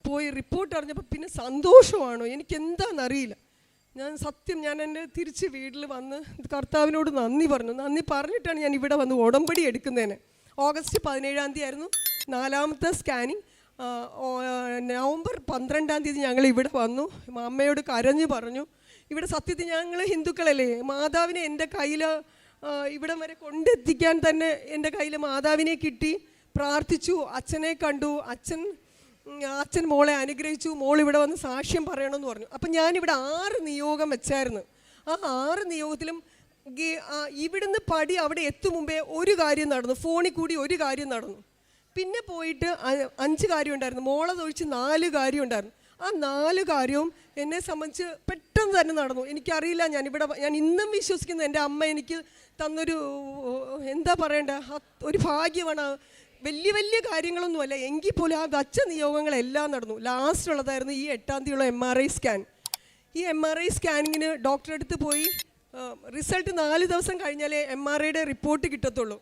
പോയി റിപ്പോർട്ട് അറിഞ്ഞപ്പോൾ പിന്നെ സന്തോഷമാണോ എനിക്കെന്താണെന്നറിയില്ല. ഞാൻ എൻ്റെ തിരിച്ച് വീട്ടിൽ വന്ന് കർത്താവിനോട് നന്ദി പറഞ്ഞിട്ടാണ് ഞാൻ ഇവിടെ വന്ന് ഉടമ്പടി എടുക്കുന്നതിന്. ഓഗസ്റ്റ് 17 ആയിരുന്നു 4ാമത്തെ സ്കാനിങ്. നവംബർ 12 ഞങ്ങൾ ഇവിടെ വന്നു. അമ്മയോട് കരഞ്ഞു പറഞ്ഞു, ഇവിടെ സത്യത്തിൽ ഞങ്ങൾ ഹിന്ദുക്കളല്ലേ, മാതാവിനെ എൻ്റെ കയ്യിൽ ഇവിടം വരെ കൊണ്ടെത്തിക്കാൻ തന്നെ എൻ്റെ കയ്യിൽ മാതാവിനെ കിട്ടി. പ്രാർത്ഥിച്ചു, അച്ഛനെ കണ്ടു, അച്ഛൻ മോളെ അനുഗ്രഹിച്ചു, മോൾ ഇവിടെ വന്ന് സാക്ഷ്യം പറയണമെന്ന് പറഞ്ഞു. അപ്പം ഞാനിവിടെ 6 നിയോഗം വെച്ചായിരുന്നു. ആ 6 നിയോഗത്തിലും ഇവിടുന്ന് പടി അവിടെ എത്തും മുമ്പേ ഒരു കാര്യം നടന്നു, ഫോണിൽ കൂടി ഒരു കാര്യം നടന്നു. പിന്നെ പോയിട്ട് 5 കാര്യം ഉണ്ടായിരുന്നു, മോളെ തൊഴിച്ച് 4 കാര്യം ഉണ്ടായിരുന്നു. ആ 4 കാര്യവും എന്നെ സംബന്ധിച്ച് പെട്ടെന്ന് തന്നെ നടന്നു. എനിക്കറിയില്ല, ഞാൻ ഇന്നും വിശ്വസിക്കുന്നു എൻ്റെ അമ്മ എനിക്ക് തന്നൊരു എന്താ പറയണ്ട ഒരു ഭാഗ്യമാണ്. വലിയ വലിയ കാര്യങ്ങളൊന്നുമല്ല, എങ്കിൽ പോലും ആ ഗച്ച നിയോഗങ്ങളെല്ലാം നടന്നു. ലാസ്റ്റ് ഉള്ളതായിരുന്നു ഈ 8-ാം തീയതിയുള്ള MRI സ്കാൻ. ഈ MRI സ്കാനിങ്ങിന് ഡോക്ടറെ അടുത്ത് പോയി റിസൾട്ട് 4 ദിവസം കഴിഞ്ഞാലേ MRIയുടെ റിപ്പോർട്ട് കിട്ടത്തുള്ളൂ.